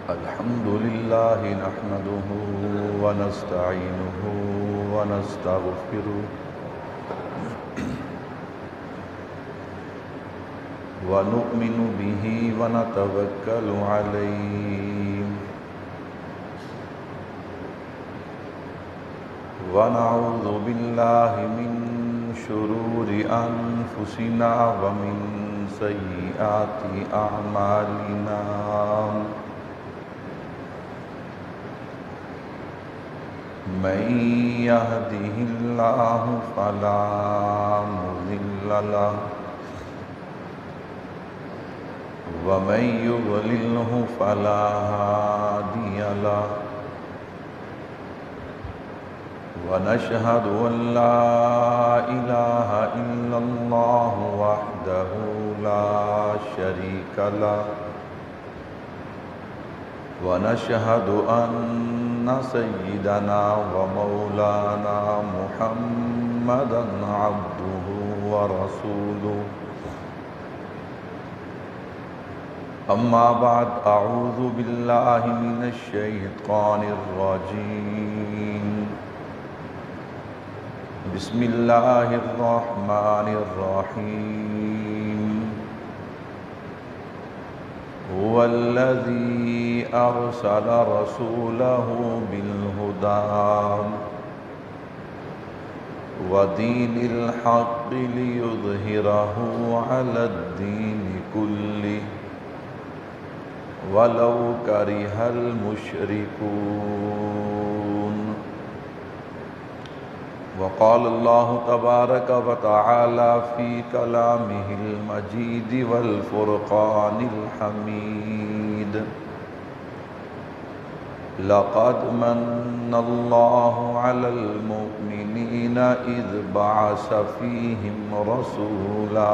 الحمد لله نحمده ونستعينه ونستغفره ونؤمن به ونتوكل عليه ونعوذ بالله من شرور أنفسنا ومن سيئات أعمالنا من يهده الله فلا مضل له ومن يضلله فلا هادي له ونشهد أن لا إله إلا الله وحده لا شريك له ونشهد أن سيدنا ومولانا محمدا عبده ورسوله أما بعد أعوذ بالله من الشيطان الرجيم بسم الله الرحمن الرحيم هو الذي أرسل رسوله بالهدى ودين الحق ليظهره على الدين كله ولو كره المشركون وقال الله تبارك وتعالى في كلامه المجيد والفرقان الحميد لقد من الله على المؤمنين إذ بعث فيهم رسولا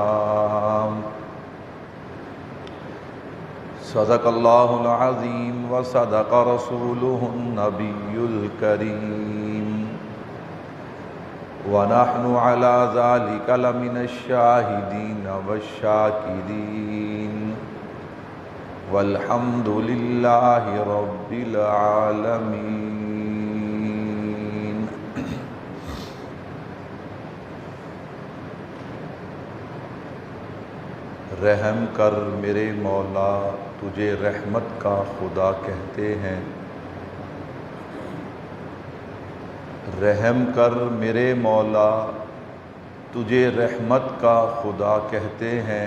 صدق الله العظيم وصدق رسوله النبي الكريم ونحن على ذلك لمن الشاهدين والشاكرين والحمد لله رب العالمين رحم کر میرے مولا تجھے رحمت کا خدا کہتے ہیں رحم کر میرے مولا تجھے رحمت کا خدا کہتے ہیں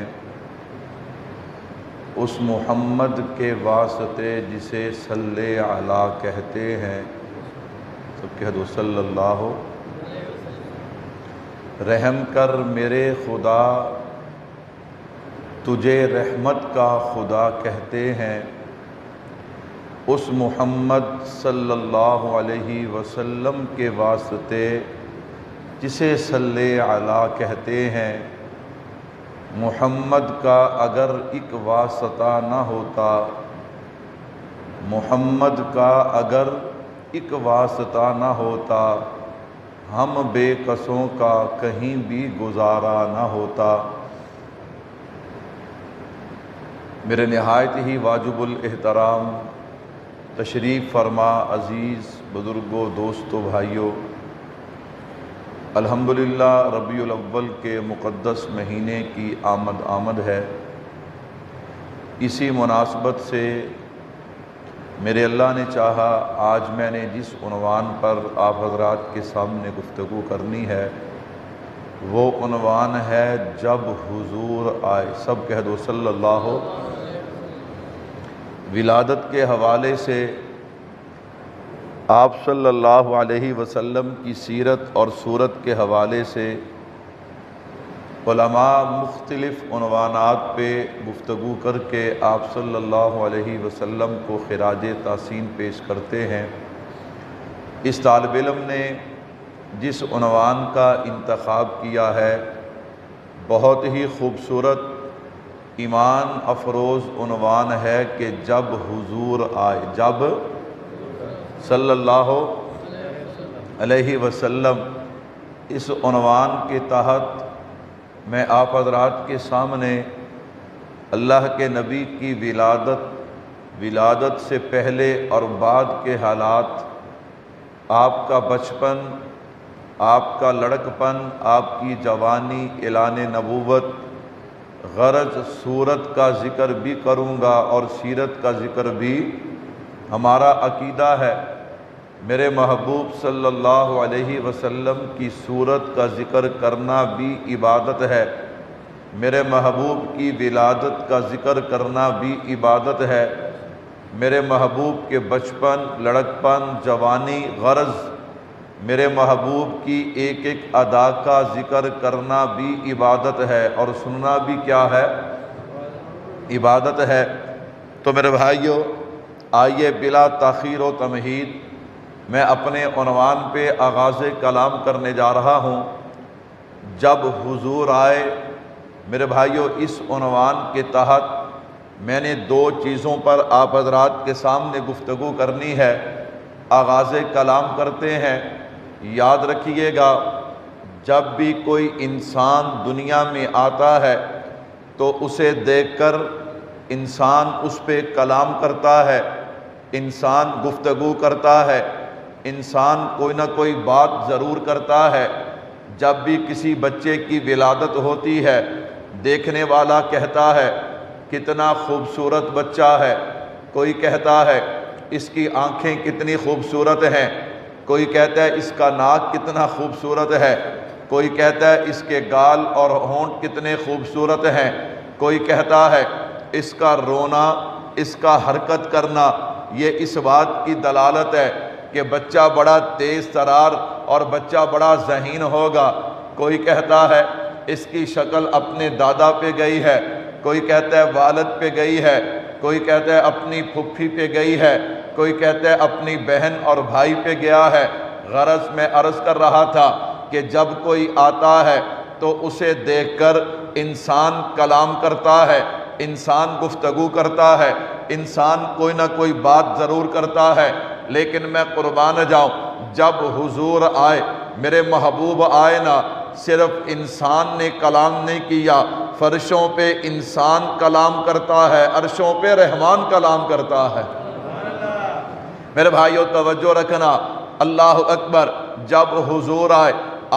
اس محمد کے واسطے جسے صلی علی کہتے ہیں سب کہہ دو صلی اللہ رحم کر میرے خدا تجھے رحمت کا خدا کہتے ہیں اس محمد صلی اللہ علیہ وسلم کے واسطے جسے صلی علی کہتے ہیں محمد کا اگر ایک واسطہ نہ ہوتا محمد کا اگر ایک واسطہ نہ ہوتا ہم بے کسوں کا کہیں بھی گزارا نہ ہوتا میرے نہایت ہی واجب الاحترام تشریف فرما عزیز بزرگوں دوستوں بھائیوں الحمدللہ ربیع الاول کے مقدس مہینے کی آمد ہے اسی مناسبت سے میرے اللہ نے چاہا آج میں نے جس عنوان پر آپ حضرات کے سامنے گفتگو کرنی ہے وہ عنوان ہے جب حضور آئے سب کہہ دو صلی اللہ ولادت کے حوالے سے آپ صلی اللہ علیہ وسلم کی سیرت اور صورت کے حوالے سے علماء مختلف عنوانات پہ گفتگو کر کے آپ صلی اللہ علیہ وسلم کو خراج تحسین پیش کرتے ہیں اس طالب علم نے جس عنوان کا انتخاب کیا ہے بہت ہی خوبصورت ایمان افروز عنوان ہے کہ جب حضور آئے جب صلی اللہ علیہ وسلم اس عنوان کے تحت میں آپ حضرات کے سامنے اللہ کے نبی کی ولادت ولادت سے پہلے اور بعد کے حالات، آپ کا بچپن، آپ کا لڑکپن، آپ کی جوانی، اعلان نبوت، غرض صورت کا ذکر بھی کروں گا اور سیرت کا ذکر بھی۔ ہمارا عقیدہ ہے میرے محبوب صلی اللہ علیہ وسلم کی صورت کا ذکر کرنا بھی عبادت ہے، میرے محبوب کی ولادت کا ذکر کرنا بھی عبادت ہے، میرے محبوب کے بچپن، لڑکپن، جوانی، غرض میرے محبوب کی ایک ایک ادا کا ذکر کرنا بھی عبادت ہے، اور سننا بھی کیا ہے؟ عبادت ہے۔ تو میرے بھائیو، آئیے بلا تاخیر و تمہید میں اپنے عنوان پہ آغاز کلام کرنے جا رہا ہوں۔ جب حضور آئے، میرے بھائیو، اس عنوان کے تحت میں نے دو چیزوں پر آپ حضرات کے سامنے گفتگو کرنی ہے۔ آغاز کلام کرتے ہیں، یاد رکھیے گا، جب بھی کوئی انسان دنیا میں آتا ہے تو اسے دیکھ کر انسان اس پہ کلام کرتا ہے، انسان گفتگو کرتا ہے، انسان کوئی نہ کوئی بات ضرور کرتا ہے۔ جب بھی کسی بچے کی ولادت ہوتی ہے، دیکھنے والا کہتا ہے کتنا خوبصورت بچہ ہے، کوئی کہتا ہے اس کی آنکھیں کتنی خوبصورت ہیں، کوئی کہتا ہے اس کا ناک کتنا خوبصورت ہے، کوئی کہتا ہے اس کے گال اور ہونٹ کتنے خوبصورت ہیں، کوئی کہتا ہے اس کا رونا، اس کا حرکت کرنا یہ اس بات کی دلالت ہے کہ بچہ بڑا تیز ترار اور بچہ بڑا ذہین ہوگا، کوئی کہتا ہے اس کی شکل اپنے دادا پہ گئی ہے، کوئی کہتا ہے والد پہ گئی ہے، کوئی کہتا ہے اپنی پھپھی پہ گئی ہے، کوئی کہتا ہے اپنی بہن اور بھائی پہ گیا ہے۔ غرض میں عرض کر رہا تھا کہ جب کوئی آتا ہے تو اسے دیکھ کر انسان کلام کرتا ہے، انسان گفتگو کرتا ہے، انسان کوئی نہ کوئی بات ضرور کرتا ہے۔ لیکن میں قربان جاؤں، جب حضور آئے، میرے محبوب آئے نا، صرف انسان نے کلام نہیں کیا، فرشوں پہ انسان کلام کرتا ہے، عرشوں پہ رحمان کلام کرتا ہے۔ میرے بھائیو توجہ رکھنا، اللہ اکبر۔ جب حضور آئے،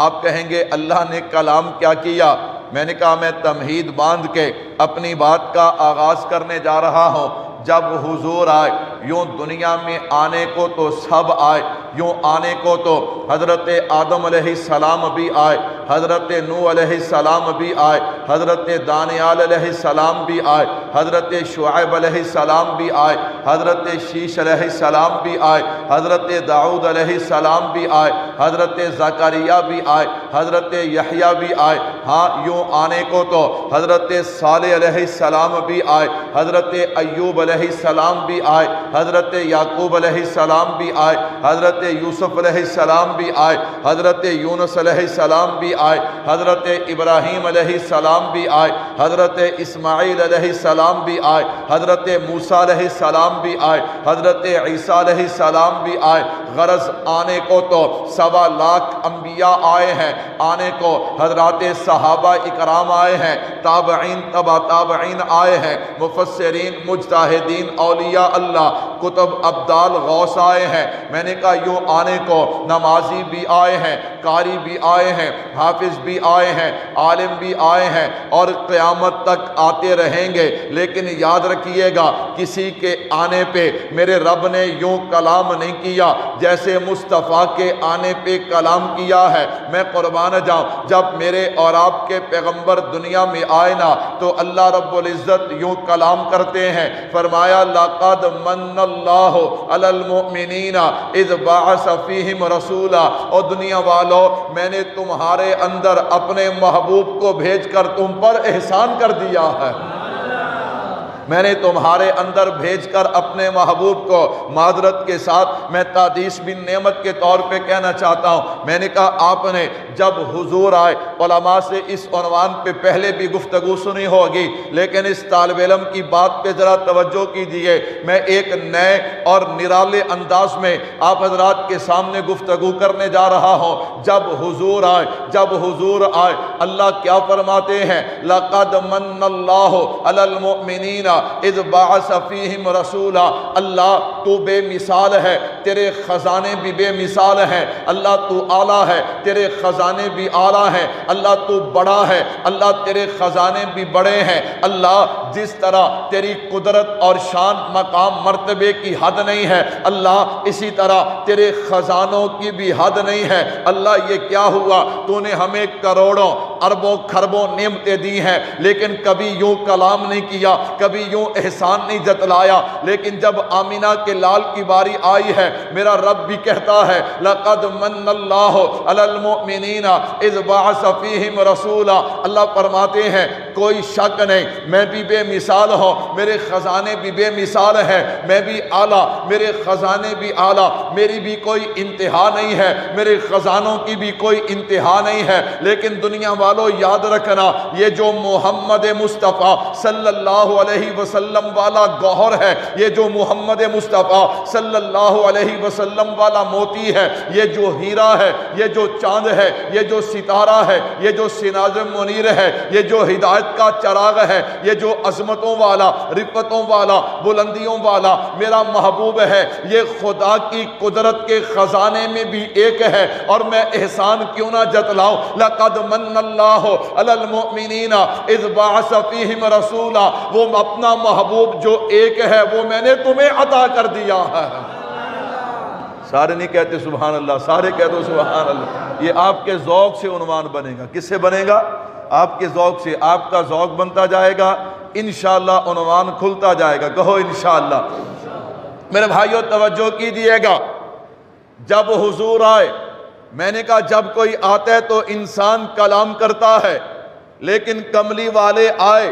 آپ کہیں گے اللہ نے کلام کیا کیا؟ میں نے کہا میں تمہید باندھ کے اپنی بات کا آغاز کرنے جا رہا ہوں۔ جب حضور آئے، یوں دنیا میں آنے کو تو سب آئے، یوں آنے کو تو حضرت آدم علیہ السلام بھی آئے، حضرت نوح علیہ السلام بھی آئے، حضرت دانیال علیہ السلام بھی آئے، حضرت شعیب علیہ السلام بھی آئے، حضرت شیش علیہ السلام بھی آئے، حضرت داؤد علیہ السلام بھی آئے، حضرت زکریا بھی آئے، حضرت یحییٰ بھی آئے۔ ہاں، یوں آنے کو تو حضرت صالح علیہ السلام بھی آئے، حضرت ایوب علیہ السلام بھی آئے، حضرت یعقوب علیہ السلام بھی آئے، حضرت یوسف علیہ السلام بھی آئے، حضرت یونس علیہ السلام بھی آئے، حضرت ابراہیم علیہ السلام بھی آئے، حضرت اسماعیل علیہ السلام بھی آئے، حضرت موسیٰ علیہ السلام بھی آئے، حضرت عیسیٰ علیہ السلام بھی آئے۔ غرض آنے کو تو 1.25 لاکھ انبیاء آئے ہیں، آنے کو حضرات صحابہ اکرام آئے ہیں، تابعین تبع تابعین آئے ہیں، مفسرین، مجتہدین، اولیاء اللہ، کتب، ابدال، غوث آئے ہیں۔ میں نے کہا یوں آنے کو نمازی بھی آئے ہیں، قاری بھی آئے ہیں، حافظ بھی آئے ہیں، عالم بھی آئے ہیں، اور قیامت تک آتے رہیں گے۔ لیکن یاد رکھیے گا، کسی کے آنے پہ میرے رب نے یوں کلام نہیں کیا جیسے مصطفیٰ کے آنے پہ کلام کیا ہے۔ میں قربان جاؤں، جب میرے اور آپ کے پیغمبر دنیا میں آئے نا تو اللہ رب العزت یوں کلام کرتے ہیں، فرمایا لَقَدْ مَنَّ اللَّهُ عَلَى الْمُؤْمِنِينَ اِذْ بَعَثَ فِيهِمْ رَسُولًا۔ اور دنیا والوں، میں نے تمہارے اندر اپنے محبوب کو بھیج کر تم پر احسان کر دیا ہے۔ میں نے تمہارے اندر بھیج کر اپنے محبوب کو، معذرت کے ساتھ میں تعدیث بن نعمت کے طور پہ کہنا چاہتا ہوں، میں نے کہا آپ نے جب حضور آئے۔ علماء سے اس عنوان پہ پہلے بھی گفتگو سنی ہوگی، لیکن اس طالب علم کی بات پہ ذرا توجہ کیجیے۔ میں ایک نئے اور نرالے انداز میں آپ حضرات کے سامنے گفتگو کرنے جا رہا ہوں۔ جب حضور آئے، جب حضور آئے، اللہ کیا فرماتے ہیں؟ لَقَدْ مَنَّ اللَّهُ عَلَى الْمُؤْمِنِينَ اِذْ بَعَثَ فِيهِمْ رَسُولًا۔ اللہ تو بے مثال ہے، تیرے خزانے بھی بے مثال ہیں۔ اللہ تو اعلیٰ ہے، تیرے خزانے بھی اعلیٰ ہیں۔ اللہ تو بڑا ہے، اللہ تیرے خزانے بھی بڑے ہیں۔ اللہ جس طرح تیری قدرت اور شان مقام مرتبے کی حد نہیں ہے، اللہ اسی طرح تیرے خزانوں کی بھی حد نہیں ہے۔ اللہ یہ کیا ہوا؟ تو نے ہمیں کروڑوں اربوں خربوں نعمتیں دی ہیں، لیکن کبھی یوں کلام نہیں کیا، کبھی یوں احسان نہیں جتلایا۔ لیکن جب آمینہ کے لال کی باری آئی ہے، میرا رب بھی کہتا ہے لَقَدْ مَنَّ اللَّهُ عَلَى الْمُؤْمِنِينَ اِذْ بَعَثَ فِيهِمْ رَسُولًا۔ اللہ فرماتے ہیں کوئی شک نہیں، میں بھی بے مثال ہوں، میرے خزانے بھی بے مثال ہیں، میں بھی اعلیٰ، میرے خزانے بھی اعلیٰ، میری بھی کوئی انتہا نہیں ہے، میرے خزانوں کی بھی کوئی انتہا نہیں ہے۔ لیکن دنیا والوں یاد رکھنا، یہ جو محمد مصطفیٰ صلی اللہ علیہ وسلم والا گوہر ہے، یہ جو محمد مصطفیٰ صلی اللہ علیہ وسلم والا موتی ہے، یہ جو ہیرا ہے، یہ جو چاند ہے، یہ جو ستارہ ہے، یہ جو سراج منیر ہے، یہ جو ہدایت کا چراغ ہے، یہ جو عظمتوں والا، رفتوں والا، بلندیوں والا میرا محبوب ہے، یہ خدا کی قدرت کے خزانے میں بھی ایک ہے۔ اور میں احسان کیوں نہ جتلاؤں؟ لَقَدْ مَنَّ اللَّهُ عَلَى الْمُؤْمِنِينَ اِذْ بَعَثَ فِيهِمْ رَسُولًا۔ وہ اپنا محبوب جو ایک ہے وہ میں نے تمہیں عطا کر دیا ہے۔ سارے نہیں کہتے سبحان اللہ، سارے کہتے ہو سبحان اللہ۔ یہ آپ کے ذوق سے عنوان بنے گا۔ کس سے بنے گا؟ آپ کے ذوق سے۔ آپ کا ذوق بنتا جائے گا، انشاءاللہ عنوان کھلتا جائے گا۔ کہو انشاءاللہ۔ میرے بھائیو توجہ کیجیے گا، جب حضور آئے، میں نے کہا جب کوئی آتا ہے تو انسان کلام کرتا ہے، لیکن کملی والے آئے،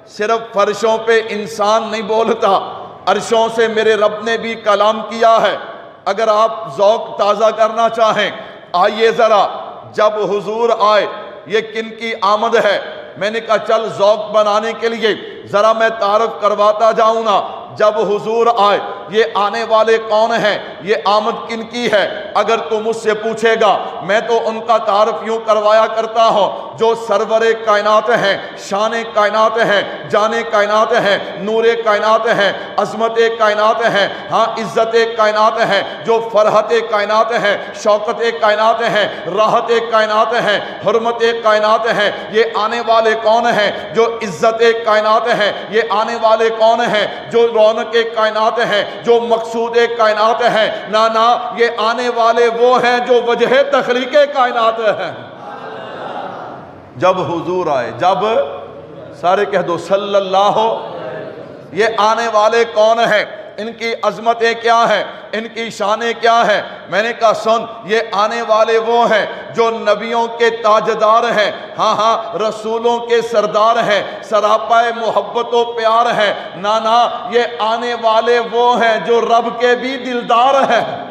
صرف فرشوں پہ انسان نہیں بولتا، عرشوں سے میرے رب نے بھی کلام کیا ہے۔ اگر آپ ذوق تازہ کرنا چاہیں، آئیے ذرا، جب حضور آئے یہ کن کی آمد ہے؟ میں نے کہا چل ذوق بنانے کے لیے ذرا میں تعارف کرواتا جاؤں نا۔ جب حضور آئے یہ آنے والے کون ہیں؟ یہ آمد کن کی ہے؟ اگر تو مجھ سے پوچھے گا، میں تو ان کا تعارف یوں کروایا کرتا ہوں جو سرور کائنات ہیں، شان کائنات ہیں، جان کائنات ہیں، نور کائنات ہیں، عظمت کائنات ہیں، ہاں عزت کائنات ہیں، جو فرحت کائنات ہیں، شوکت کائنات ہیں، راحت کائنات ہیں، حرمت کائنات ہیں۔ یہ آنے والے کون ہیں؟ جو عزت کائنات ہیں۔ یہ آنے والے کون ہیں؟ جو رونق کائنات ہیں، جو مقصود کائنات ہیں۔ نانا، یہ آنے والے وہ ہیں جو وجہ تخلیق کائنات ہیں۔ جب حضور آئے، جب سارے کہہ دو صلی اللہ، یہ آنے والے کون ہیں؟ ان کی عظمتیں کیا ہیں؟ ان کی شانیں کیا ہیں؟ میں نے کہا سن، یہ آنے والے وہ ہیں جو نبیوں کے تاجدار ہیں، ہاں ہاں رسولوں کے سردار ہیں، سراپا محبت و پیار ہیں۔ نانا، یہ آنے والے وہ ہیں جو رب کے بھی دلدار ہیں،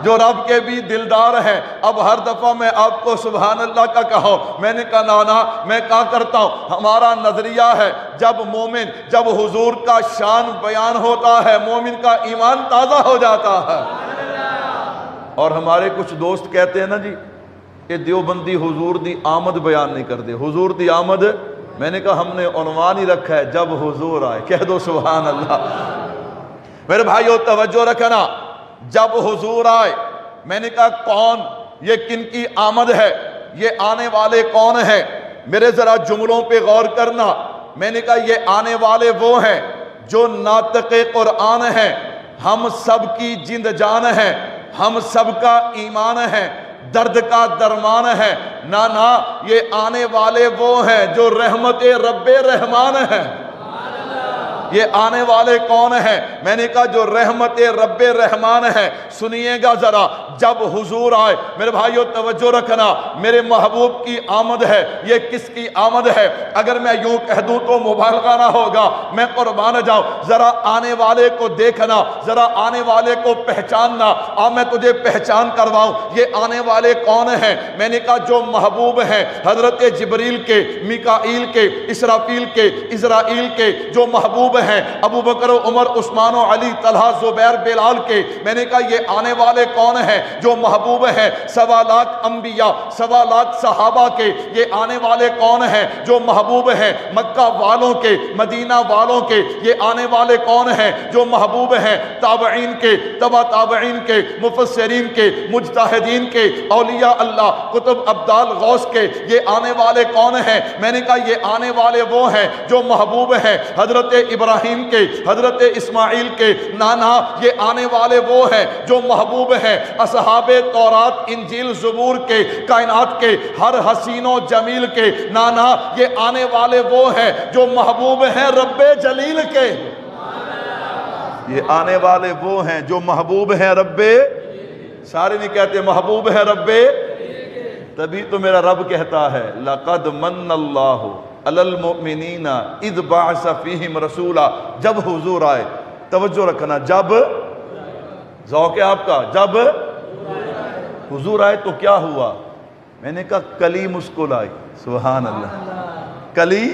جو رب کے بھی دلدار ہیں۔ اب ہر دفعہ میں آپ کو سبحان اللہ کا کہوں، میں نے کہا نانا میں کہا کرتا ہوں، ہمارا نظریہ ہے جب مومن، جب حضور کا شان بیان ہوتا ہے، مومن کا ایمان تازہ ہو جاتا ہے۔ اور ہمارے کچھ دوست کہتے ہیں نا جی کہ دیوبندی حضور دی آمد بیان نہیں کرتے، حضور دی آمد، میں نے کہا ہم نے عنوان ہی رکھا ہے جب حضور آئے۔ کہہ دو سبحان اللہ۔ میرے بھائیو توجہ رکھنا، جب حضور آئے، میں نے کہا کون؟ یہ کن کی آمد ہے؟ یہ آنے والے کون ہیں؟ میرے ذرا جملوں پہ غور کرنا۔ میں نے کہا یہ آنے والے وہ ہیں جو ناطق قرآن ہیں، ہم سب کی جند جان ہیں، ہم سب کا ایمان ہے، درد کا درمان ہے۔ نانا، یہ آنے والے وہ ہیں جو رحمت رب رحمان ہیں۔ یہ آنے والے کون ہیں؟ میں نے کہا جو رحمت رب رحمان ہے۔ سنیے گا ذرا، جب حضور آئے، میرے بھائیو توجہ رکھنا، میرے محبوب کی آمد ہے۔ یہ کس کی آمد ہے؟ اگر میں یوں کہہ دوں تو مبالغہ نہ ہوگا، میں قربان جاؤں۔ ذرا آنے والے کو دیکھنا، ذرا آنے والے کو پہچاننا۔ میں تجھے پہچان کرواؤں یہ آنے والے کون ہیں؟ میں نے کہا جو محبوب ہیں حضرت جبریل کے، میکائیل کے، اسرافیل کے، اسرائیل کے، جو محبوب ہیں ابو بکر و عمر عثمان و علی طلحہ زبیر بلال کے۔ میں نے کہا یہ آنے والے کون ہیں؟ جو محبوب ہیں 1.25 لاکھ انبیاء، 1.25 لاکھ صحابہ کے۔ یہ آنے والے کون ہیں؟ جو محبوب ہیں مکہ والوں کے، مدینہ والوں کے۔ یہ آنے والے کون ہیں؟ جو محبوب ہیں تابعین کے، تبع تابعین کے، مفسرین کے، مجتہدین کے، اولیاء اللہ، کتب ابدال غوث کے۔ یہ آنے والے کون ہیں؟ میں نے کہا یہ آنے والے وہ ہیں جو محبوب ہیں حضرت ابراہیم کے، حضرت اسماعیل کے نانا۔ یہ آنے والے وہ ہیں جو محبوب ہیں اصحاب تورات، انجیل، زبور کے، کائنات کے ہر حسین و جمیل کے نانا۔ یہ آنے والے وہ ہیں جو محبوب ہیں رب جلیل کے۔ یہ آنے والے وہ ہیں جو محبوب ہیں رب، سارے نہیں کہتے محبوب ہے رب، تبھی تو میرا رب کہتا ہے لَقَدْ مَنَّ اللَّهُ عَلَى الْمُؤْمِنِينَ اِذْ بَعَثَ فِيهِمْ رَسُولًا۔ جب حضور آئے، توجہ رکھنا، جب ذوق ہے آپ کا، جب حضور آئے تو کیا ہوا؟ میں نے کہا کلی مسکرائی۔ سبحان اللہ، کلی۔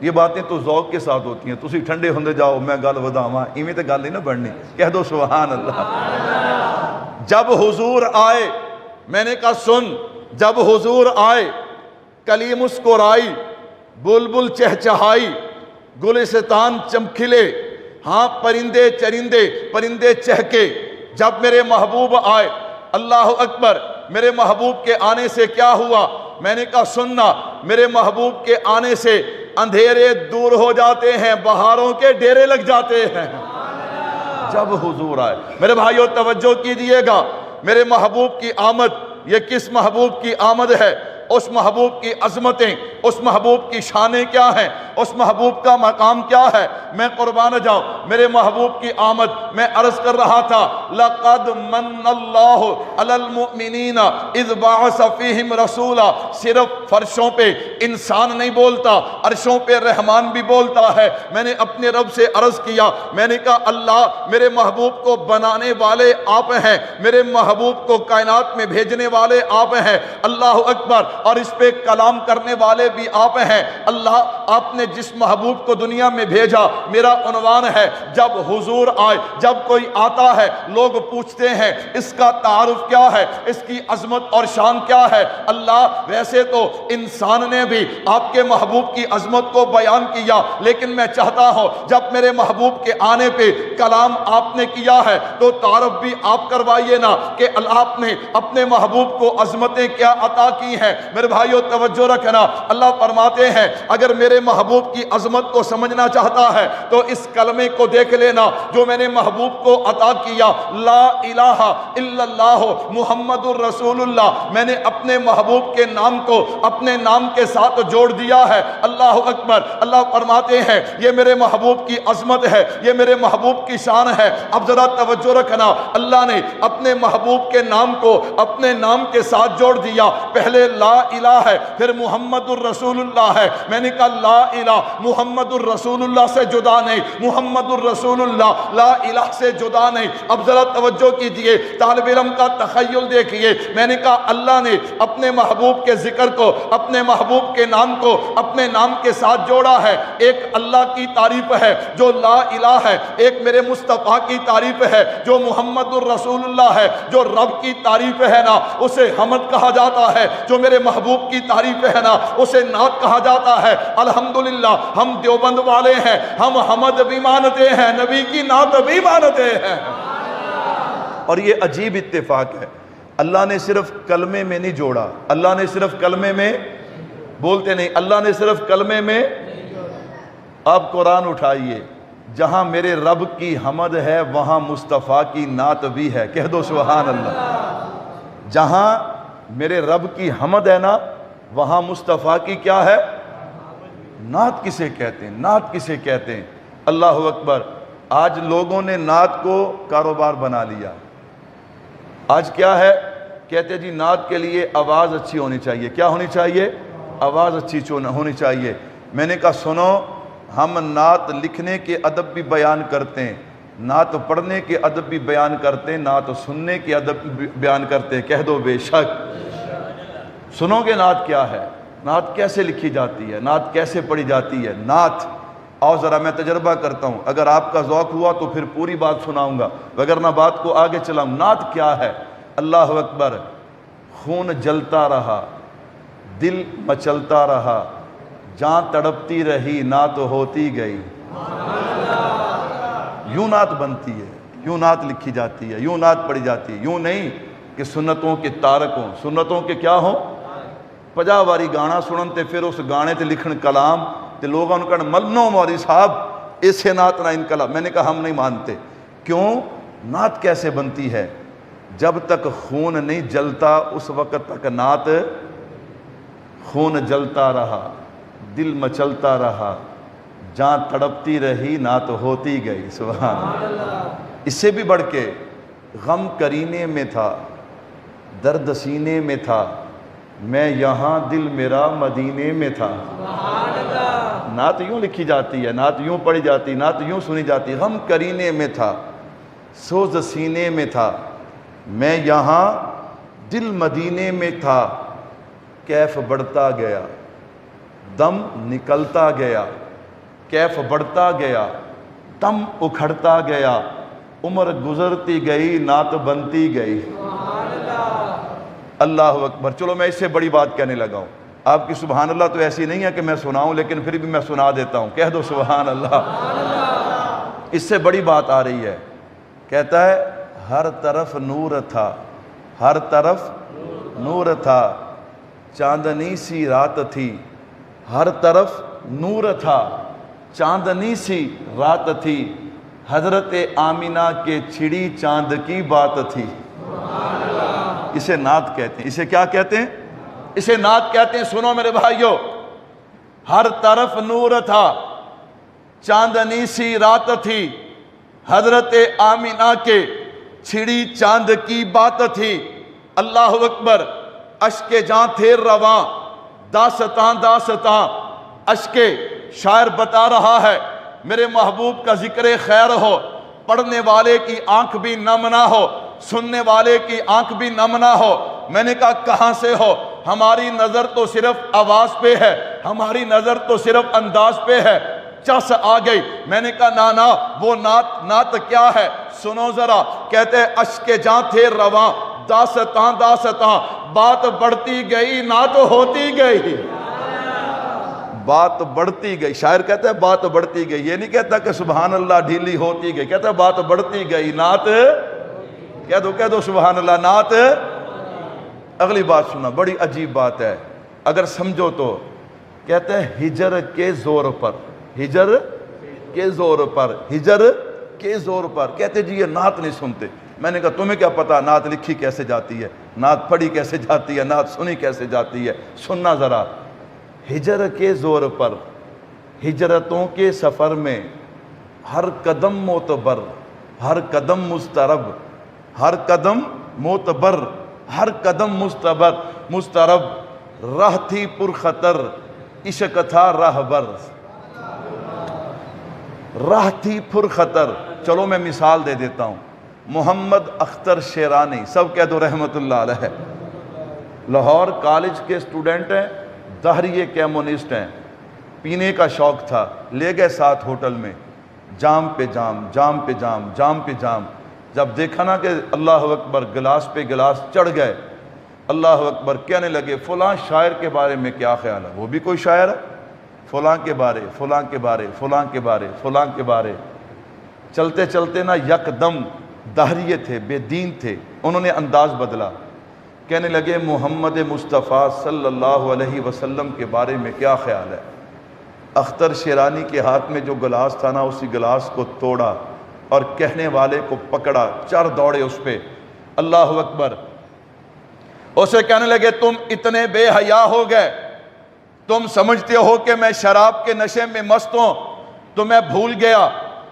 یہ باتیں تو ذوق کے ساتھ ہوتی ہیں، تسی ٹھنڈے ہوندے جاؤ میں گل وداواں، ایویں تے گل نہیں نہ بڑھنی، کہہ دو سبحان اللہ۔ جب حضور آئے، میں نے کہا سن، جب حضور آئے کلی مسکرائی، بلبل چہچہائی، گلستان چمکھلے، ہاں پرندے چرندے پرندے چہکے۔ جب میرے محبوب آئے، اللہ اکبر، میرے محبوب کے آنے سے کیا ہوا؟ میں نے کہا سننا، میرے محبوب کے آنے سے اندھیرے دور ہو جاتے ہیں، بہاروں کے ڈیرے لگ جاتے ہیں۔ جب حضور آئے، میرے بھائیو توجہ کیجئے گا، میرے محبوب کی آمد، یہ کس محبوب کی آمد ہے؟ اس محبوب کی عظمتیں، اس محبوب کی شانیں کیا ہیں؟ اس محبوب کا مقام کیا ہے؟ میں قربان جاؤں، میرے محبوب کی آمد، میں عرض کر رہا تھا لَقَدْ مَنَّ اللَّهُ عَلَى الْمُؤْمِنِينَ اِذْ بَعَثَ فِيهِمْ رَسُولًا۔ صرف فرشوں پہ انسان نہیں بولتا، عرشوں پہ رحمان بھی بولتا ہے۔ میں نے اپنے رب سے عرض کیا، میں نے کہا اللہ میرے محبوب کو بنانے والے آپ ہیں، میرے محبوب کو کائنات میں بھیجنے والے آپ ہیں، اللہ اکبر، اور اس پہ کلام کرنے والے بھی آپ ہیں۔ اللہ آپ نے جس محبوب کو دنیا میں بھیجا، میرا عنوان ہے جب حضور آئے۔ جب کوئی آتا ہے لوگ پوچھتے ہیں اس کا تعارف کیا ہے، اس کی عظمت اور شان کیا ہے؟ اللہ ویسے تو انسان نے بھی آپ کے محبوب کی عظمت کو بیان کیا، لیکن میں چاہتا ہوں جب میرے محبوب کے آنے پہ کلام آپ نے کیا ہے تو تعارف بھی آپ کروائیے نا کہ آپ نے اپنے محبوب کو عظمتیں کیا عطا کی ہیں۔ میرے بھائیو توجہ رکھنا، اللہ فرماتے ہیں اگر میرے محبوب کی عظمت کو سمجھنا چاہتا ہے تو اس کلمے کو دیکھ لینا جو میں نے محبوب کو عطا کیا، لا الہ الا اللہ محمد الرسول اللہ۔ میں نے اپنے محبوب کے نام کو اپنے نام کے ساتھ جوڑ دیا ہے، اللہ اکبر۔ اللہ فرماتے ہیں یہ میرے محبوب کی عظمت ہے، یہ میرے محبوب کی شان ہے۔ اب ذرا توجہ رکھنا، اللہ نے اپنے محبوب کے نام کو اپنے نام کے ساتھ جوڑ دیا۔ پہلے لا الہ ہے، پھر محمد الرسول اللہ ہے۔ میں نے کہا لا الہ محمد الرسول اللہ سے جدا نہیں، محمد الرسول اللہ لا الہ سے جدا نہیں۔ اب ذرا توجہ کیجئے، طالب علم کا تخیل دیکھیے۔ میں نے کہا اللہ نے اپنے محبوب کے ذکر کو، اپنے محبوب کے نام کو اپنے نام کے ساتھ جوڑا ہے۔ ایک اللہ کی تعریف ہے جو لا الہ ہے، ایک میرے مصطفیٰ کی تعریف ہے جو محمد الرسول اللہ ہے۔ جو رب کی تعریف ہے نا اسے حمد کہا جاتا ہے، جو میرے محبوب کی تعریف ہے نا اسے نعت کہا جاتا ہے۔ الحمدللہ ہم دیوبند والے ہیں، ہم حمد بھی مانتے ہیں، نبی کی نعت بھی مانتے ہیں۔ اور یہ عجیب اتفاق ہے، اللہ نے صرف کلمے میں نہیں جوڑا، اللہ نے صرف کلمے میں بولتے نہیں، اللہ نے صرف کلمے میں۔ اب قرآن اٹھائیے، جہاں میرے رب کی حمد ہے وہاں مصطفیٰ کی نعت بھی ہے، کہہ دو سبحان اللہ۔ جہاں میرے رب کی حمد ہے نا وہاں مصطفیٰ کی کیا ہے؟ نعت کسے کہتے ہیں؟ نعت کسے کہتے ہیں؟ اللہ اکبر۔ آج لوگوں نے نعت کو کاروبار بنا لیا۔ آج کیا ہے؟ کہتے جی نعت کے لیے آواز اچھی ہونی چاہیے۔ کیا ہونی چاہیے؟ آواز اچھی ہونی چاہیے۔ میں نے کہا سنو، ہم نعت لکھنے کے ادب بھی بیان کرتے ہیں، نعت پڑھنے کے ادب بھی بیان کرتے ہیں، نعت سننے کے ادب بھی بیان کرتے ہیں۔ کہہ دو بے شک۔ سنو گے نعت کیا ہے، نعت کیسے لکھی جاتی ہے، نعت کیسے پڑھی جاتی ہے۔ نعت آؤ ذرا میں تجربہ کرتا ہوں، اگر آپ کا ذوق ہوا تو پھر پوری بات سناؤں گا، وگرنہ بات کو آگے چلاؤں۔ نعت کیا ہے؟ اللہ اکبر۔ خون جلتا رہا، دل مچلتا رہا، جان تڑپتی رہی، نعت ہوتی گئی۔ یوں نعت بنتی ہے، یوں نعت لکھی جاتی ہے، یوں نعت پڑھی جاتی ہے۔ یوں نہیں کہ سنتوں کے تارک ہوں، سنتوں کے کیا ہوں؟ 50 واری گانا سنن تے پھر اس گانے تے لکھن کلام تے لوگاں نوں کہن ملنو مولوی صاحب اسے نعت نہ انقلاب۔ میں نے کہا ہم نہیں مانتے۔ کیوں؟ نعت کیسے بنتی ہے؟ جب تک خون نہیں جلتا اس وقت تک نعت، خون جلتا رہا، دل مچلتا رہا، جان تڑپتی رہی، نعت ہوتی گئی۔ سبحان اللہ۔ اس سے بھی بڑھ کے غم کرینے میں تھا، درد سینے میں تھا، میں یہاں دل میرا مدینے میں تھا۔ نعت یوں لکھی جاتی ہے، نعت یوں پڑھی جاتی، نعت یوں سنی جاتی۔ غم کرینے میں تھا، سوز سینے میں تھا، میں یہاں دل مدینے میں تھا، کیف بڑھتا گیا، دم نکلتا گیا، کیف بڑھتا گیا، دم اکھڑتا گیا، عمر گزرتی گئی، نعت بنتی گئی۔ اللہ اکبر۔ چلو میں اس سے بڑی بات کہنے لگا ہوں۔ آپ کی سبحان اللہ تو ایسی نہیں ہے کہ میں سناؤں، لیکن پھر بھی میں سنا دیتا ہوں۔ کہہ دو سبحان اللہ۔ اس سے بڑی بات آ رہی ہے۔ کہتا ہے ہر طرف نور تھا، ہر طرف نور تھا، چاندنی سی رات تھی، ہر طرف نور تھا، چاندنی سی رات تھی، حضرت آمینہ کے چھڑی چاند کی بات تھی۔ اسے نعت کہتے ہیں۔ اسے کیا کہتے ہیں؟ اسے نعت کہتے ہیں۔ سنو میرے بھائیو، ہر طرف نور تھا، چاندنی سی رات تھی، حضرت آمینہ کے چھڑی چاند کی بات تھی۔ اللہ اکبر۔ اشک جاں تھے رواں، داستاں داستاں، اشک شاعر بتا رہا ہے میرے محبوب کا ذکر خیر ہو، پڑھنے والے کی آنکھ بھی نم نہ ہو، سننے والے کی آنکھ بھی نم نہ ہو۔ میں نے کہا کہاں سے ہو؟ ہماری نظر تو صرف آواز پہ ہے، ہماری نظر تو صرف انداز پہ ہے۔ چس آ گئی۔ میں نے کہا نانا وہ نعت کیا ہے؟ سنو ذرا۔ کہتے اشک جاں تھے رواں، داستاں داستاں، بات بڑھتی گئی، نعت ہوتی گئی۔ بات بڑھتی گئی۔ شاعر کہتا ہے بات بڑھتی گئی۔ یہ نہیں کہتا کہ سبحان اللہ ڈھیلی ہوتی گئی، کہتا ہے بات بڑھتی گئی، نعت کہہ دو سبحان اللہ، نعت۔ اگلی بات سنا، بڑی عجیب بات ہے اگر سمجھو تو۔ کہتا ہے ہجر کے زور پر، ہجر کے زور پر، ہجر کے زور پر۔ کہتے جی یہ نعت نہیں سنتے۔ میں نے کہا تمہیں کیا پتا نعت لکھی کیسے جاتی ہے، نعت پڑھی کیسے جاتی ہے، نعت سنی کیسے جاتی ہے؟ سننا ذرا۔ ہجر کے زور پر، ہجرتوں کے سفر میں، ہر قدم معتبر، ہر قدم مسترب، ہر قدم معتبر، ہر قدم مسترب، راہ تھی پرخطر، عشق تھا راہبر، راہ تھی پرخطر۔ چلو میں مثال دے دیتا ہوں۔ محمد اختر شیرانی، سب کہہ دو رحمت اللہ علیہ، لاہور کالج کے اسٹوڈنٹ ہیں، دہریے کیمونسٹ ہیں۔ پینے کا شوق تھا، لے گئے ساتھ ہوٹل میں، جام پہ جام، جام پہ جام، جام پہ جام۔ جب دیکھا نا کہ اللہ اکبر، گلاس پہ گلاس چڑھ گئے، اللہ اکبر، کہنے لگے فلاں شاعر کے بارے میں کیا خیال ہے؟ وہ بھی کوئی شاعر ہے؟ فلاں کے بارے، فلاں کے بارے، فلاں کے بارے، فلاں کے بارے۔ چلتے چلتے نا یکدم، دہریے تھے، بے دین تھے، انہوں نے انداز بدلا۔ کہنے لگے محمد مصطفیٰ صلی اللہ علیہ وسلم کے بارے میں کیا خیال ہے؟ اختر شیرانی کے ہاتھ میں جو گلاس تھا نا، اسی گلاس کو توڑا اور کہنے والے کو پکڑا، چر دوڑے اس پہ۔ اللہ اکبر۔ اسے کہنے لگے تم اتنے بے حیا ہو گئے، تم سمجھتے ہو کہ میں شراب کے نشے میں مست ہوں؟ تو میں بھول گیا۔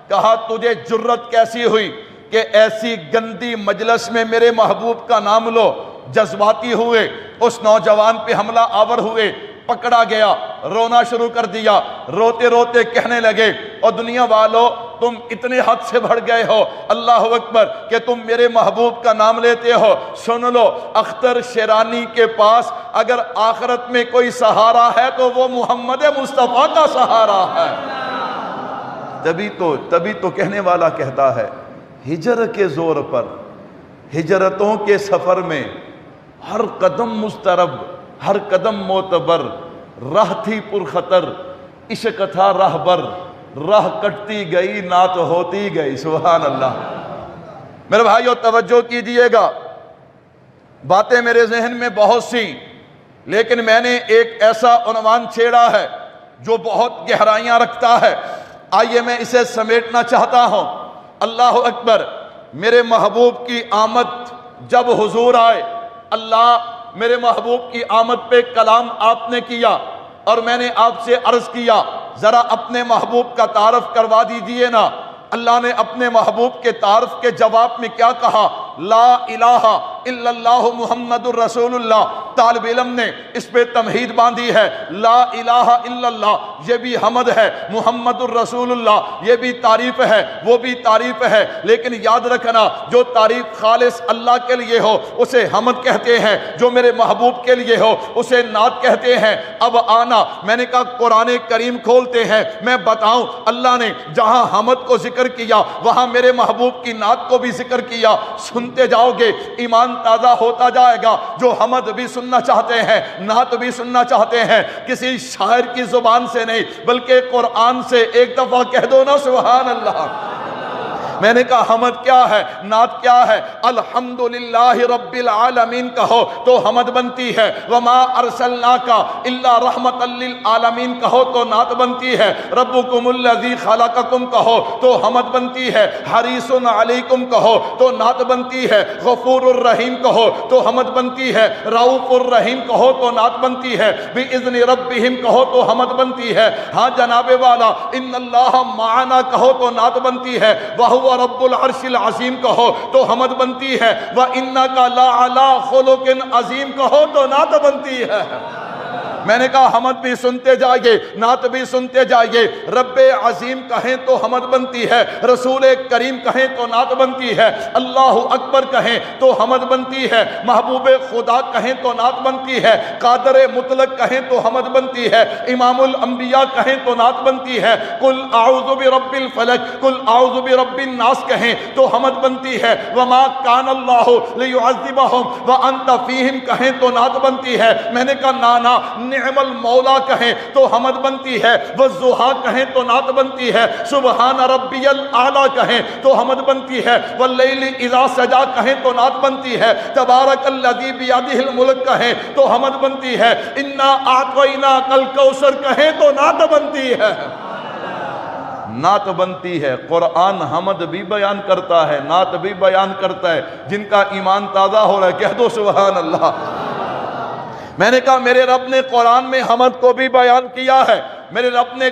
کہا تجھے جرت کیسی ہوئی کہ ایسی گندی مجلس میں میرے محبوب کا نام لو؟ جذباتی ہوئے، اس نوجوان پہ حملہ آور ہوئے، پکڑا گیا، رونا شروع کر دیا، روتے روتے کہنے لگے اور دنیا والو تم اتنے حد سے بڑھ گئے ہو، اللہ اکبر، کہ تم میرے محبوب کا نام لیتے ہو۔ سن لو، اختر شیرانی کے پاس اگر آخرت میں کوئی سہارا ہے تو وہ محمد مصطفیٰ کا سہارا ہے۔ تبھی تو کہنے والا کہتا ہے ہجر کے زور پر، ہجرتوں کے سفر میں ہر قدم مضطرب، ہر قدم معتبر، راہ تھی پرخطر، عشق تھا راہبر، راہ کٹتی گئی نعت ہوتی گئی۔ سبحان اللہ۔ میرے بھائیو توجہ کیجئے گا، باتیں میرے ذہن میں بہت سی، لیکن میں نے ایک ایسا عنوان چھیڑا ہے جو بہت گہرائیاں رکھتا ہے، آئیے میں اسے سمیٹنا چاہتا ہوں۔ اللہ اکبر۔ میرے محبوب کی آمد جب حضور آئے، اللہ میرے محبوب کی آمد پہ کلام آپ نے کیا اور میں نے آپ سے عرض کیا ذرا اپنے محبوب کا تعارف کروا دیجئے نا۔ اللہ نے اپنے محبوب کے تعارف کے جواب میں کیا کہا؟ لا الہ الا اللہ محمد الرسول اللہ۔ طالب علم نے اس پہ تمہید باندھی ہے، لا الہ الا اللہ یہ بھی حمد ہے، محمد الرسول اللہ یہ بھی تعریف ہے، وہ بھی تعریف ہے، لیکن یاد رکھنا جو تعریف خالص اللہ کے لیے ہو اسے حمد کہتے ہیں، جو میرے محبوب کے لیے ہو اسے نعت کہتے ہیں۔ اب آنا، میں نے کہا قرآن کریم کھولتے ہیں، میں بتاؤں اللہ نے جہاں حمد کو ذکر کیا وہاں میرے محبوب کی نعت کو بھی ذکر کیا۔ سنتے جاؤ گے ایمان تازہ ہوتا جائے گا۔ جو حمد بھی سننا چاہتے ہیں، نعت بھی سننا چاہتے ہیں، کسی شاعر کی زبان سے نہیں بلکہ قرآن سے ایک دفعہ کہہ دو نا سبحان اللہ۔ میں نے کہا حمد کیا ہے، نعت کیا ہے؟ الحمدللہ رب العالمین کہو تو حمد بنتی ہے، وما ارسلناک الا رحمت للعالمین کہو تو نعت بنتی ہے، ربکم الذی خلقکم کہو تو حمد بنتی ہے، حریص علیکم کہو تو نعت بنتی ہے، غفور الرحیم کہو تو حمد بنتی ہے، رؤوف الرحیم کہو تو نعت بنتی ہے، باذن ربہم کہو تو حمد بنتی ہے، ہاں جناب والا ان اللہ معنا کہو تو نعت بنتی ہے، وَهُوَ رب العرش العظیم کہو تو حمد بنتی ہے، وَإِنَّكَ لَعَلَىٰ خُلُقٍ عظیم کہو تو نعت بنتی ہے۔ میں نے کہا حمد بھی سنتے جائیے، نعت بھی سنتے جائیے، رب عظیم کہیں تو حمد بنتی ہے، رسول کریم کہیں تو نعت بنتی ہے، اللہ اکبر کہیں تو حمد بنتی ہے، محبوب خدا کہیں تو نعت بنتی ہے، قادر مطلق کہیں تو حمد بنتی ہے، امام الانبیاء کہیں تو نعت بنتی ہے، قل اعوذ برب الفلق قل اعوذ برب الناس کہیں تو حمد بنتی ہے، وما کان اللہ لیعذبہم وانت فیہم کہیں تو نعت بنتی ہے۔ میں نے کہا نانا نعم المولا کہیں تو حمد بنتی ہے، والضحیٰ کہیں تو نعت بنتی ہے، سبحان ربی الاعلیٰ کہیں تو حمد بنتی ہے، واللیل اذا سجا کہیں تو نعت بنتی ہے، تبارک الذی بیدہ الملک کہیں تو حمد بنتی ہے، انا اعطیناک الکوثر کہیں تو نعت بنتی ہے۔ نعت بنتی ہے، قرآن حمد بھی بیان کرتا ہے، نعت بھی بیان کرتا ہے۔ جن کا ایمان تازہ ہو رہا ہے کہہ دو سبحان اللہ۔ میں نے کہا میرے رب نے قرآن میں حمد کو بھی بیان کیا ہے، میرے رب نے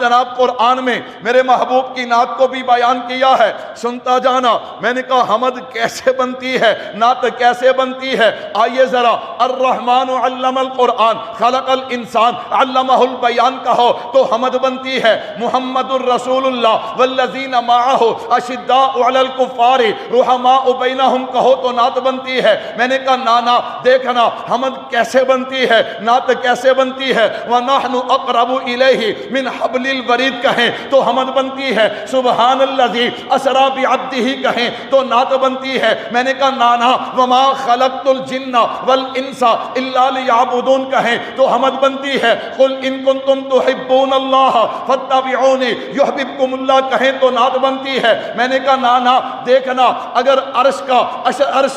جناب قرآن میں میرے محبوب کی نعت کو بھی بیان کیا ہے، سنتا جانا۔ میں نے کہا حمد کیسے بنتی ہے، نعت کیسے بنتی ہے؟ آئیے ذرا، الرحمن علم القرآن خلق الانسان علمہ البیان کہو تو حمد بنتی ہے، محمد الرسول اللہ والذین معہ اشداء علی الکفار رحماء بینہم کہو تو نعت بنتی ہے۔ میں نے کہا نانا دیکھنا حمد کیسے بنتی ہے، نعت کیسے بنتی ہے، وَنَحْنُ أَقْرَبُ إِلَيْهِ مِنْ حَبْلِ الْوَرِيدِ کہیں تو حمد بنتی ہے، سبحان الذی اسریٰ بعبدہ کہیں تو نعت بنتی ہے۔ میں نے کہا نانا وما خلقت الجن والانس الا لیعبدون کہیں تو حمد بنتی ہے، قل ان کنتم تحبون اللہ فاتبعونی یحببکم اللہ کہیں تو نعت بنتی ہے۔ میں نے کہا نانا دیکھنا اگر عرش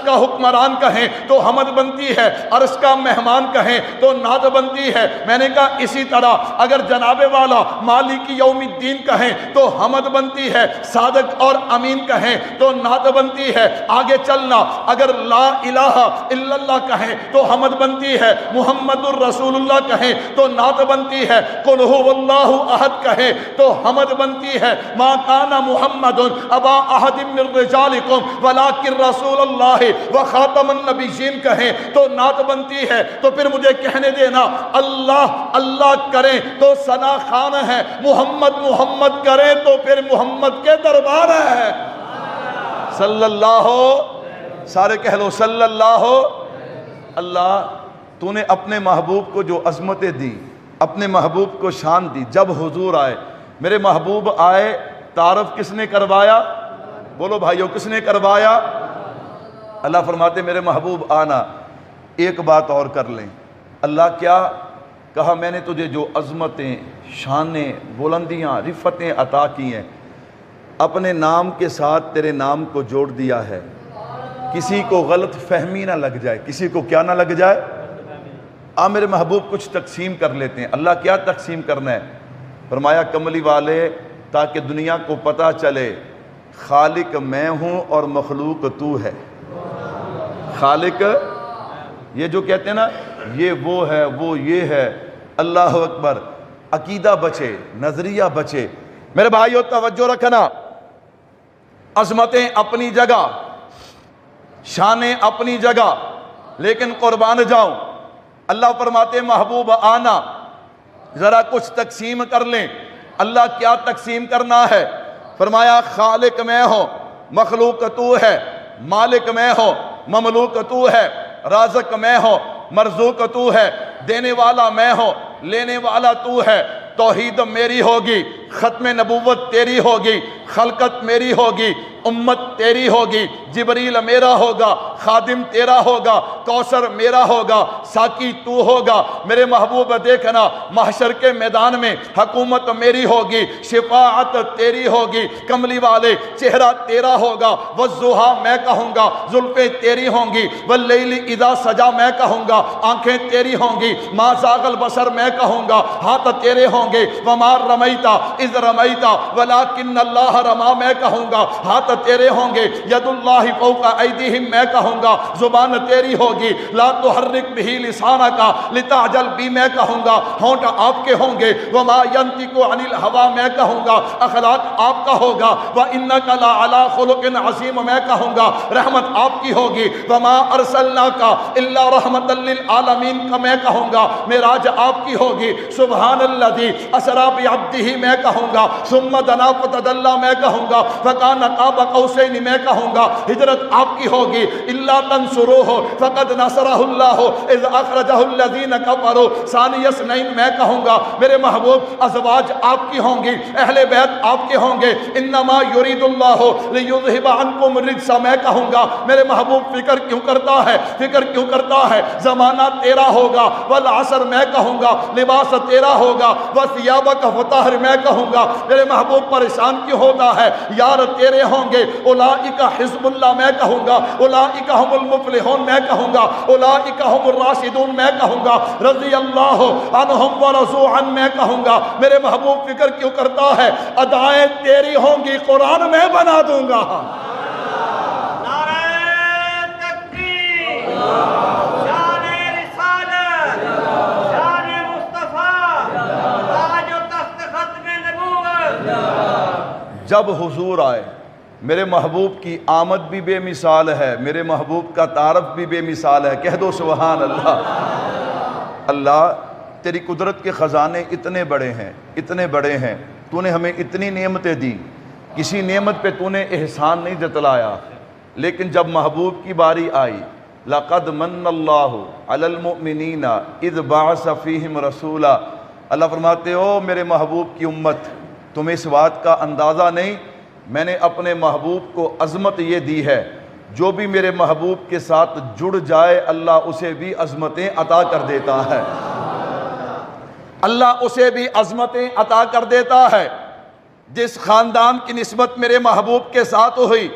کا حکمران کہیں تو حمد بنتی ہے، عرش کا مہمان کہیں تو نعت بنتی ہے۔ میں نے کہا اسی طرح اگر اگر جناب والا مالک یوم الدین کہیں تو حمد بنتی ہے، صادق اور امین کہیں تو نعت بنتی ہے۔ آگے چلنا، اگر لا الہ الا اللہ کہیں تو حمد بنتی ہے، محمد الرسول اللہ کہیں تو نعت بنتی ہے، قل هو اللہ احد کہیں تو حمد بنتی ہے، ما کان محمد ابا احد من رجالکم ولکن رسول اللہ وخاتم النبیین کہیں تو نعت بنتی ہے۔ تو پھر مجھے کہنے دینا، اللہ اللہ کریں تو ثنا خان ہے، محمد محمد کریں تو پھر محمد کے دربار ہے۔ صلی اللہ سارے کہہ لو صلی اللہ۔ اللہ تو نے اپنے محبوب کو جو عظمتیں دی، اپنے محبوب کو شان دی، جب حضور آئے، میرے محبوب آئے، تعارف کس نے کروایا؟ بولو بھائیو، کس نے کروایا؟ اللہ فرماتے میرے محبوب آنا۔ ایک بات اور کر لیں، اللہ کیا کہا؟ میں نے تجھے جو عظمتیں، شانیں، بلندیاں، رفتیں عطا کی ہیں، اپنے نام کے ساتھ تیرے نام کو جوڑ دیا ہے، کسی کو غلط فہمی نہ لگ جائے، کسی کو کیا نہ لگ جائے۔ میرے محبوب کچھ تقسیم کر لیتے ہیں۔ اللہ کیا تقسیم کرنا ہے؟ فرمایا کملی والے، تاکہ دنیا کو پتہ چلے خالق میں ہوں اور مخلوق تو ہے۔ خالق یہ جو کہتے ہیں نا، یہ وہ ہے، وہ یہ ہے، اللہ اکبر، عقیدہ بچے، نظریہ بچے۔ میرے بھائیو توجہ رکھنا، عظمتیں اپنی جگہ، شانیں اپنی جگہ، لیکن قربان جاؤں، اللہ فرماتے محبوب آنا، ذرا کچھ تقسیم کر لیں۔ اللہ کیا تقسیم کرنا ہے؟ فرمایا خالق میں ہوں، مخلوق تو ہے، مالک میں ہوں، مملوک تو ہے، رازق میں ہوں، مرزوق تو ہے، دینے والا میں ہوں، لینے والا تو ہے۔ توحید میری ہوگی، ختم نبوت تیری ہوگی، خلقت میری ہوگی، امت تیری ہوگی، جبریل میرا ہوگا، خادم تیرا ہوگا، کوثر میرا ہوگا، ساقی تو ہوگا۔ میرے محبوب دیکھنا، محشر کے میدان میں حکومت میری ہوگی، شفاعت تیری ہوگی، کملی والے چہرہ تیرا ہوگا، والضحیٰ میں کہوں گا، زلفیں تیری ہوں گی، واللیل اذا سجا میں کہوں گا، آنکھیں تیری ہوں گی، ما زاغ البصر میں کہوں گا، ہاتھ تیرے ہوں گے، وما رمیتا اذ رمیتا ولکن اللہ رما میں کہوں گا، ہاتھ تیرے ہوں گے، ید اللہ فوق ایدیہم میں کہوں گا، زبان تیری ہوگی، لا تحرک بہ لسانک لتعجل بی میں کہوں گا، ہونٹ آپ کے ہوں گے، وما ینطق عن الہوی میں کہوں گا، اخلاق آپ کا ہوگا، وانک لعلی خلق عظیم میں کہوں گا، رحمت آپ کی ہوگی، وما ارسلناک الا رحمتا للعالمین کا میں کہوں گا، معراج آپ کی ہوگی، سبحان الذی اسری بعبدہ میں کہوں گا، ثم دنا فتدلی میں کہوں گا، فکان قاب قوسین میں کہوں گا، ہجرت آپ کی ہوگی، الا تنصروہ فقد نصرہ اللہ اذ اخرجہ الذین کفروا ثانی اثنین میں کہوں گا۔ میرے محبوب ازواج آپ کی ہوں گی، اہل بیت آپ کے ہوں گے، انما یرید اللہ لیذہب عنکم الرجس میں کہوں گا۔ میرے محبوب فکر کیوں کرتا ہے؟ فکر کیوں کرتا ہے؟ زمانہ تیرا ہوگا، والعصر میں کہوں گا، لباس تیرا ہوگا، وثیابک فطہر میں کہوں گا۔ میرے محبوب پریشان کیوں ہوتا ہے؟ یار تیرے ہوں گے، اولئک حزب اللہ میں کہوں گا، اولئک هم المفلحون میں کہوں گا، اولئک هم الراشدون میں کہوں گا، رضی اللہ عنہم ورضوا عنہ میں کہوں گا۔ میرے محبوب فکر کیوں کرتا ہے؟ ادائیں تیری ہوں گی، قرآن میں بنا دوں گا۔ جب حضور آئے، میرے محبوب کی آمد بھی بے مثال ہے، میرے محبوب کا تعارف بھی بے مثال ہے۔ کہہ دو سبحان اللہ۔ اللہ تیری قدرت کے خزانے اتنے بڑے ہیں، اتنے بڑے ہیں، تو نے ہمیں اتنی نعمتیں دی، کسی نعمت پہ تو نے احسان نہیں جتلایا، لیکن جب محبوب کی باری آئی، لقد من اللہ علی المؤمنین اذ بعث فیہم رسولا، اللہ فرماتے ہو میرے محبوب کی امت، تمہیں اس بات کا اندازہ نہیں، میں نے اپنے محبوب کو عظمت یہ دی ہے، جو بھی میرے محبوب کے ساتھ جڑ جائے اللہ اسے بھی عظمتیں عطا کر دیتا ہے، اللہ اسے بھی عظمتیں عطا کر دیتا ہے۔ جس خاندان کی نسبت میرے محبوب کے ساتھ ہوئی،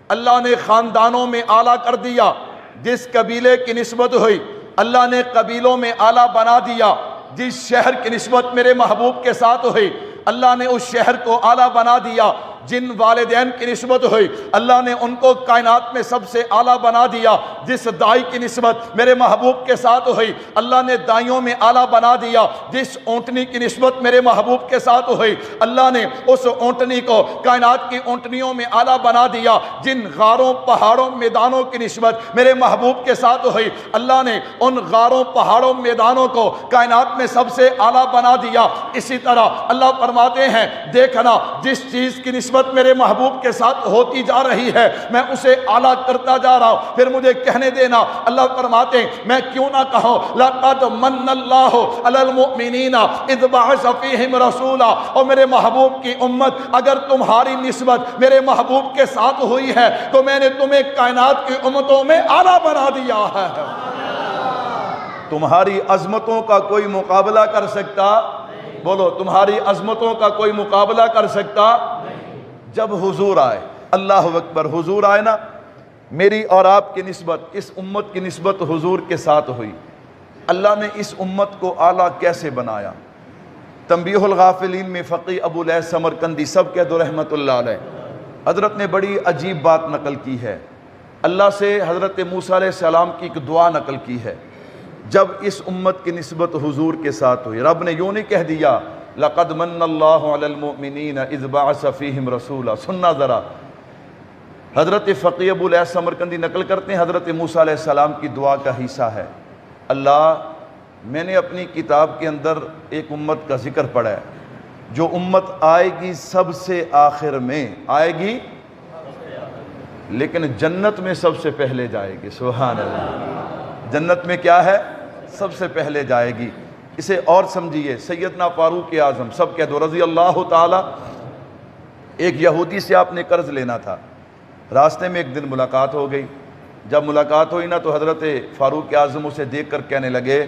اللہ نے خاندانوں میں اعلیٰ کر دیا، جس قبیلے کی نسبت ہوئی اللہ نے قبیلوں میں اعلیٰ بنا دیا۔ جس شہر کی نسبت میرے محبوب کے ساتھ ہوئی اللہ نے اس شہر کو اعلیٰ بنا دیا، جن والدین کی نسبت ہوئی اللہ نے ان کو کائنات میں سب سے اعلیٰ بنا دیا، جس دائی کی نسبت میرے محبوب کے ساتھ ہوئی اللہ نے دائیوں میں اعلیٰ بنا دیا، جس اونٹنی کی نسبت میرے محبوب کے ساتھ ہوئی اللہ نے اس اونٹنی کو کائنات کی اونٹنیوں میں اعلیٰ بنا دیا، جن غاروں پہاڑوں میدانوں کی نسبت میرے محبوب کے ساتھ ہوئی اللہ نے ان غاروں پہاڑوں میدانوں کو کائنات میں سب سے اعلیٰ بنا دیا۔ اسی طرح اللہ فرماتے ہیں دیکھنا جس چیز کی نسبت میرے محبوب کے ساتھ ہوتی جا رہی ہے میں اسے اعلیٰ کرتا جا رہا ہوں، پھر مجھے کہنے دینا اللہ فرماتے ہیں میں کیوں نہ کہوں لَقَدْ مَنَّ اللَّهُ عَلَى الْمُؤْمِنِينَ إِذْ بَعَثَ فِيهِمْ رَسُولًا، اور میرے محبوب کی امت اگر تمہاری نسبت میرے محبوب کے ساتھ ہوئی ہے تو میں نے تمہیں کائنات کی امتوں میں اعلیٰ بنا دیا ہے۔ تمہاری عظمتوں کا کوئی مقابلہ کر سکتا؟ بولو تمہاری عظمتوں کا کوئی مقابلہ کر سکتا؟ جب حضور آئے، اللہ اکبر، حضور آئے نا، میری اور آپ کی نسبت اس امت کی نسبت حضور کے ساتھ ہوئی، اللہ نے اس امت کو اعلیٰ کیسے بنایا؟ تنبیہ الغافلین میں فقی ابو لیث سمرقندی سب کہہ دو رحمت اللہ علیہ، حضرت نے بڑی عجیب بات نقل کی ہے، اللہ سے حضرت موسیٰ علیہ السلام کی ایک دعا نقل کی ہے جب اس امت کی نسبت حضور کے ساتھ ہوئی، رب نے یوں نہیں کہہ دیا لَقَدْ مَنَّ اللَّهُ عَلَى الْمُؤْمِنِينَ إِذْ بَعَثَ فِيهِمْ رَسُولًا۔ سننا ذرا، حضرت فقی ابو لیث سمرقندی نقل کرتے ہیں حضرت موسیٰ علیہ السلام کی دعا کا حصہ ہے، اللہ میں نے اپنی کتاب کے اندر ایک امت کا ذکر پڑھا ہے جو امت آئے گی سب سے آخر میں، آئے گی لیکن جنت میں سب سے پہلے جائے گی، سبحان اللہ، جنت میں کیا ہے؟ سب سے پہلے جائے گی۔ اسے اور سمجھیے، سیدنا فاروق اعظم سب کہہ دو رضی اللہ تعالی، ایک یہودی سے آپ نے قرض لینا تھا، راستے میں ایک دن ملاقات ہو گئی، جب ملاقات ہوئی نا تو حضرت فاروق اعظم اسے دیکھ کر کہنے لگے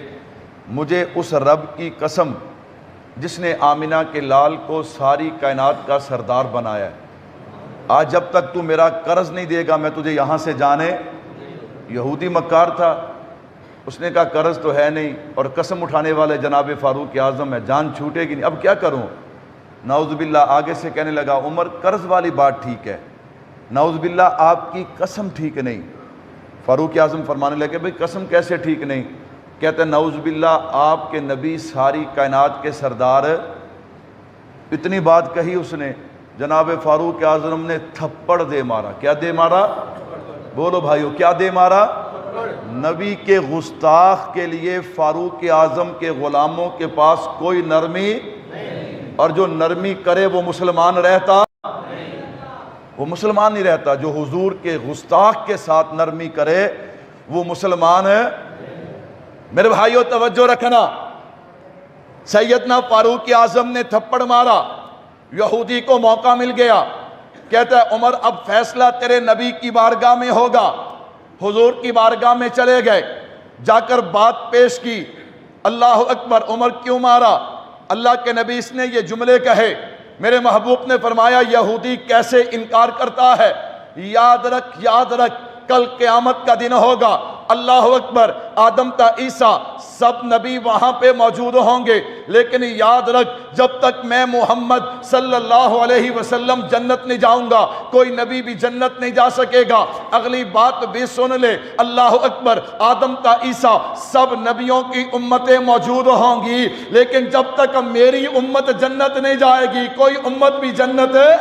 مجھے اس رب کی قسم جس نے آمنہ کے لال کو ساری کائنات کا سردار بنایا ہے، آج جب تک تو میرا قرض نہیں دے گا میں تجھے یہاں سے جانے۔ یہودی مکار تھا، اس نے کہا قرض تو ہے نہیں اور قسم اٹھانے والے جناب فاروق اعظم ہے، جان چھوٹے گی نہیں، اب کیا کروں؟ نعوذ باللہ آگے سے کہنے لگا عمر قرض والی بات ٹھیک ہے، نعوذ باللہ آپ کی قسم ٹھیک نہیں۔ فاروق اعظم فرمانے لگے بھئی قسم کیسے ٹھیک نہیں؟ کہتے ہیں نعوذ باللہ آپ کے نبی ساری کائنات کے سردار، اتنی بات کہی اس نے، جناب فاروق اعظم نے تھپڑ دے مارا۔ کیا دے مارا؟ بولو بھائیو کیا دے مارا؟ نبی کے گستاخ کے لیے فاروق اعظم کے غلاموں کے پاس کوئی نرمی، اور جو نرمی کرے وہ مسلمان رہتا؟ وہ مسلمان نہیں رہتا۔ جو حضور کے گستاخ کے ساتھ نرمی کرے وہ مسلمان ہے۔ میرے بھائیو توجہ رکھنا، سیدنا فاروق اعظم نے تھپڑ مارا، یہودی کو موقع مل گیا، کہتا ہے عمر اب فیصلہ تیرے نبی کی بارگاہ میں ہوگا۔ حضور کی بارگاہ میں چلے گئے، جا کر بات پیش کی، اللہ اکبر، عمر کیوں مارا؟ اللہ کے نبی اس نے یہ جملے کہے، میرے محبوب نے فرمایا یہودی کیسے انکار کرتا ہے، یاد رکھ کل قیامت کا دن ہوگا، اللہ اکبر، آدم تا عیسیٰ سب نبی وہاں پہ موجود ہوں گے، لیکن یاد رکھ جب تک میں محمد صلی اللہ علیہ وسلم جنت نہیں جاؤں گا کوئی نبی بھی جنت نہیں جا سکے گا۔ اگلی بات بھی سن لے، اللہ اکبر، آدم تا عیسیٰ سب نبیوں کی امتیں موجود ہوں گی، لیکن جب تک میری امت جنت نہیں جائے گی کوئی امت بھی جنت ہے۔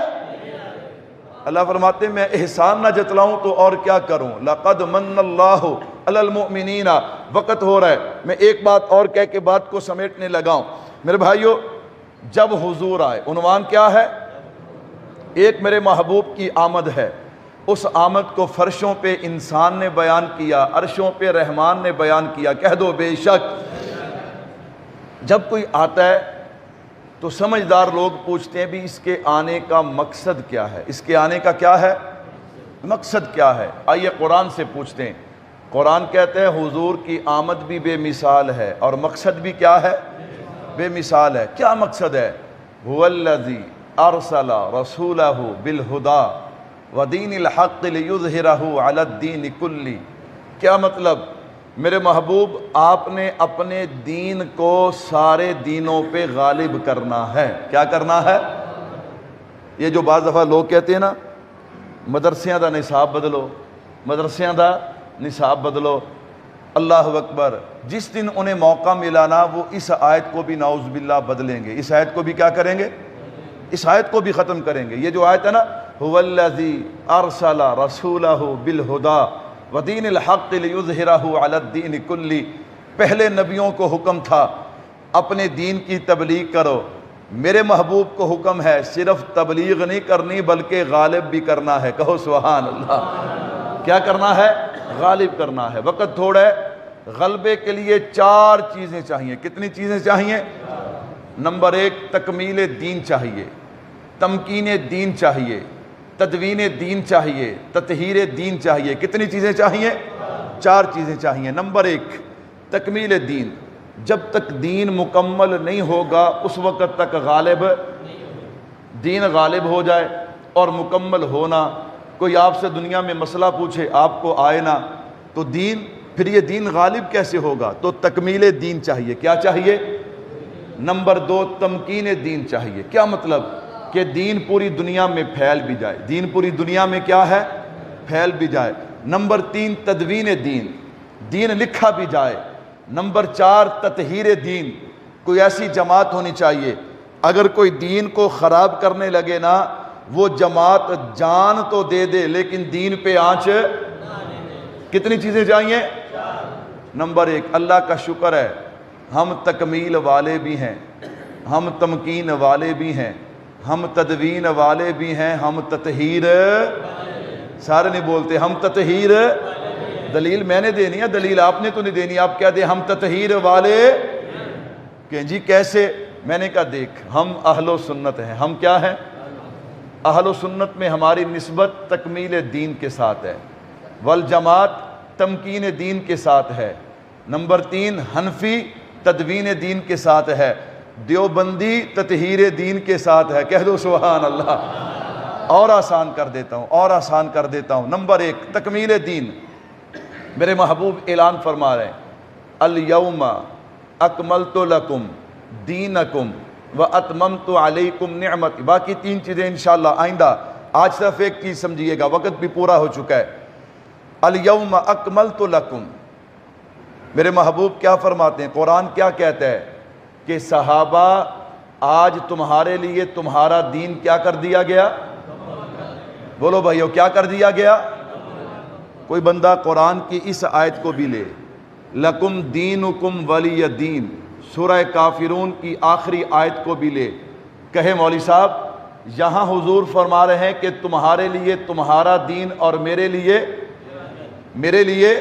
اللہ فرماتے ہیں میں احسان نہ جتلاؤں تو اور کیا کروں؟ لَقَدْ مَنَّ اللَّهُ عَلَى الْمُؤْمِنِينَ۔ وقت ہو رہا ہے، میں ایک بات اور کہہ کے بات کو سمیٹنے لگا ہوں۔ میرے بھائیو جب حضور آئے، عنوان کیا ہے؟ ایک میرے محبوب کی آمد ہے، اس آمد کو فرشوں پہ انسان نے بیان کیا، عرشوں پہ رحمان نے بیان کیا، کہہ دو بے شک۔ جب کوئی آتا ہے تو سمجھدار لوگ پوچھتے ہیں بھی اس کے آنے کا مقصد کیا ہے، اس کے آنے کا کیا ہے مقصد کیا ہے؟ آئیے قرآن سے پوچھتے ہیں۔ قرآن کہتے ہیں حضور کی آمد بھی بے مثال ہے اور مقصد بھی کیا ہے؟ بے مثال ہے۔ کیا مقصد ہے؟ هو الذی ارسل رسولہ بالہدی ودین الحق لیظہرہ علی الدین کلہ۔ کیا مطلب؟ میرے محبوب آپ نے اپنے دین کو سارے دینوں پہ غالب کرنا ہے۔ کیا کرنا ہے؟ یہ جو بعض دفعہ لوگ کہتے ہیں نا مدرسیاں دا نصاب بدلو، مدرسیاں دا نصاب بدلو، اللہ اکبر، جس دن انہیں موقع ملا نا وہ اس آیت کو بھی نعوذ باللہ بدلیں گے، اس آیت کو بھی کیا کریں گے؟ اس آیت کو بھی ختم کریں گے۔ یہ جو آیت ہے نا هو الذی ارسل رسولہ بالہدی ودین الحق لیظہرہ علی الدین کلہ، پہلے نبیوں کو حکم تھا اپنے دین کی تبلیغ کرو، میرے محبوب کو حکم ہے صرف تبلیغ نہیں کرنی بلکہ غالب بھی کرنا ہے۔ کہو سبحان اللہ۔ کیا کرنا ہے؟ غالب کرنا ہے۔ وقت تھوڑا ہے، غلبے کے لیے 4 چیزیں چاہیے۔ کتنی چیزیں چاہیے؟ نمبر 1 تکمیل دین چاہیے، تمکین دین چاہیے، تدوین دین چاہیے، تطہیر دین چاہیے۔ کتنی چیزیں چاہیے؟ 4 چیزیں چاہیے۔ نمبر 1 تکمیل دین، جب تک دین مکمل نہیں ہوگا اس وقت تک دین غالب ہو جائے اور مکمل ہونا، کوئی آپ سے دنیا میں مسئلہ پوچھے آپ کو آئے نا تو پھر یہ دین غالب کیسے ہوگا؟ تو تکمیل دین چاہیے۔ کیا چاہیے؟ نمبر 2 تمکین دین چاہیے۔ کیا مطلب؟ کہ دین پوری دنیا میں پھیل بھی جائے، دین پوری دنیا میں کیا ہے؟ پھیل بھی جائے۔ نمبر 3 تدوین دین، دین لکھا بھی جائے۔ نمبر 4 تطہیر دین، کوئی ایسی جماعت ہونی چاہیے اگر کوئی دین کو خراب کرنے لگے نا وہ جماعت جان تو دے دے لیکن دین پہ آنچ۔ کتنی چیزیں چاہیے؟ نمبر 1 اللہ کا شکر ہے ہم تکمیل والے بھی ہیں، ہم تمکین والے بھی ہیں، ہم تدوین والے بھی ہیں، ہم تطہیر، سارے نہیں بولتے ہم تطہیر، دلیل میں نے دینی ہے، دلیل آپ نے تو نہیں دینی، آپ کیا دیں ہم تطہیر والے۔ کہ جی کیسے؟ میں نے کہا دیکھ ہم اہل و سنت ہیں۔ ہم کیا ہیں؟ اہل و سنت میں ہماری نسبت تکمیل دین کے ساتھ ہے، والجماعت تمکین دین کے ساتھ ہے۔ نمبر 3 حنفی تدوین دین کے ساتھ ہے، دیوبندی تطہیر دین کے ساتھ ہے۔ کہہ دو سبحان اللہ۔ اور آسان کر دیتا ہوں، اور آسان کر دیتا ہوں۔ نمبر 1 تکمیل دین، میرے محبوب اعلان فرما رہے ہیں الیوم اکملت لکم دینکم واتممت علیکم نعمتی۔ باقی 3 چیزیں انشاءاللہ آئندہ، آج صرف ایک چیز سمجھیے گا، وقت بھی پورا ہو چکا ہے۔ الیوم اکملت لکم، میرے محبوب کیا فرماتے ہیں؟ قرآن کیا کہتا ہے کہ صحابہ آج تمہارے لیے تمہارا دین کیا کر دیا گیا؟ بولو بھائیو کیا کر دیا گیا؟ کوئی بندہ قرآن کی اس آیت کو بھی لے، لکم دینکم ولی دین، سورہ کافرون کی آخری آیت کو بھی لے، کہے مولوی صاحب یہاں حضور فرما رہے ہیں کہ تمہارے لیے تمہارا دین اور میرے لیے،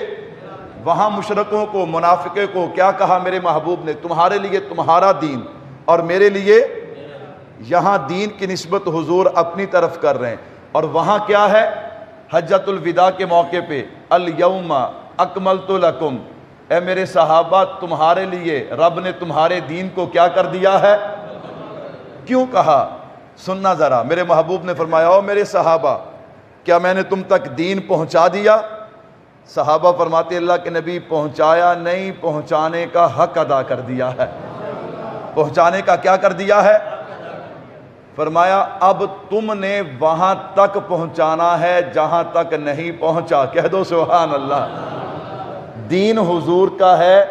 وہاں مشرکوں کو منافقے کو کیا کہا میرے محبوب نے؟ تمہارے لیے تمہارا دین اور میرے لیے، یہاں دین کی نسبت حضور اپنی طرف کر رہے ہیں، اور وہاں کیا ہے؟ حجۃ الوداع کے موقع پہ الیوم اکملت لکم، اے میرے صحابہ تمہارے لیے رب نے تمہارے دین کو کیا کر دیا ہے؟ کیوں کہا؟ سننا ذرا، میرے محبوب نے فرمایا او میرے صحابہ کیا میں نے تم تک دین پہنچا دیا؟ صحابہ فرماتے اللہ کے نبی پہنچایا نہیں، پہنچانے کا حق ادا کر دیا ہے۔ پہنچانے کا کیا کر دیا ہے؟ فرمایا اب تم نے وہاں تک پہنچانا ہے جہاں تک نہیں پہنچا۔ کہہ دو سبحان اللہ۔ دین حضور کا ہے،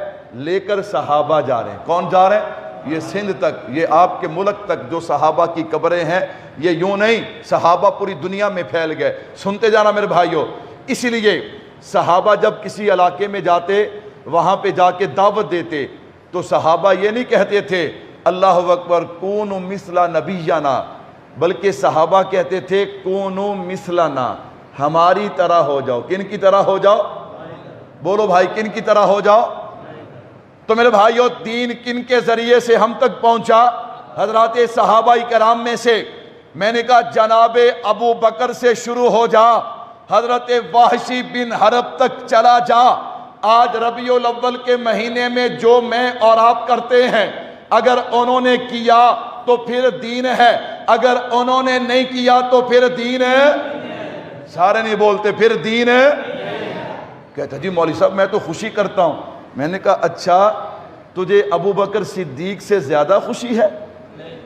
لے کر صحابہ جا رہے ہیں۔ کون جا رہے ہیں؟ یہ سندھ تک، یہ آپ کے ملک تک جو صحابہ کی قبریں ہیں، یہ یوں نہیں، صحابہ پوری دنیا میں پھیل گئے۔ سنتے جانا میرے بھائیوں، اسی لیے صحابہ جب کسی علاقے میں جاتے، وہاں پہ جا کے دعوت دیتے تو صحابہ یہ نہیں کہتے تھے اللہ اکبر کونوا مثل نبینا، بلکہ صحابہ کہتے تھے کونوا مثلنا، ہماری طرح ہو جاؤ۔ کن کی طرح ہو جاؤ؟ بولو بھائی کن کی طرح ہو جاؤ؟ تو میرے بھائیو دین کن کے ذریعے سے ہم تک پہنچا؟ حضرات صحابہ کرام میں سے میں نے کہا جناب ابو بکر سے شروع ہو جا، حضرت وحشی بن حرب تک چلا جا۔ آج ربیع الاول کے مہینے میں جو میں اور آپ کرتے ہیں، اگر انہوں نے کیا تو پھر دین ہے، اگر انہوں نے نہیں کیا تو پھر دین ہے۔ سارے نہیں بولتے پھر دین ہے۔ کہتا جی مولوی صاحب میں تو خوشی کرتا ہوں. میں نے کہا اچھا تجھے ابو بکر صدیق سے زیادہ خوشی ہے؟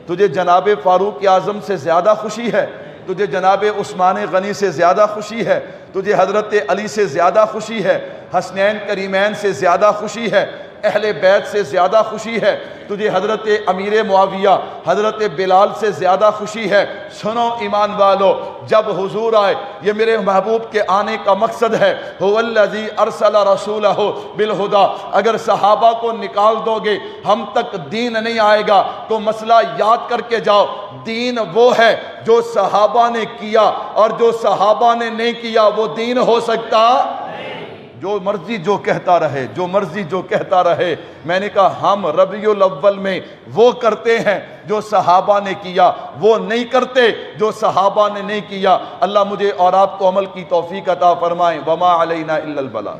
تجھے جناب فاروق اعظم سے زیادہ خوشی ہے؟ تجھے جناب عثمان غنی سے زیادہ خوشی ہے؟ تجھے حضرت علی سے زیادہ خوشی ہے؟ حسنین کریمین سے زیادہ خوشی ہے؟ اہل بیت سے زیادہ خوشی ہے؟ تجھے حضرت امیر معاویہ حضرت بلال سے زیادہ خوشی ہے؟ سنو ایمان والو، جب حضور آئے، یہ میرے محبوب کے آنے کا مقصد ہے، هو الذی ارسل رسولہ بالہدی. اگر صحابہ کو نکال دو گے ہم تک دین نہیں آئے گا. تو مسئلہ یاد کر کے جاؤ، دین وہ ہے جو صحابہ نے کیا، اور جو صحابہ نے نہیں کیا وہ دین ہو سکتا؟ جو مرضی جو کہتا رہے، جو مرضی جو کہتا رہے. میں نے کہا ہم ربیع الاول میں وہ کرتے ہیں جو صحابہ نے کیا، وہ نہیں کرتے جو صحابہ نے نہیں کیا. اللہ مجھے اور آپ کو عمل کی توفیق عطا فرمائے. وما علینا الا البلاغ.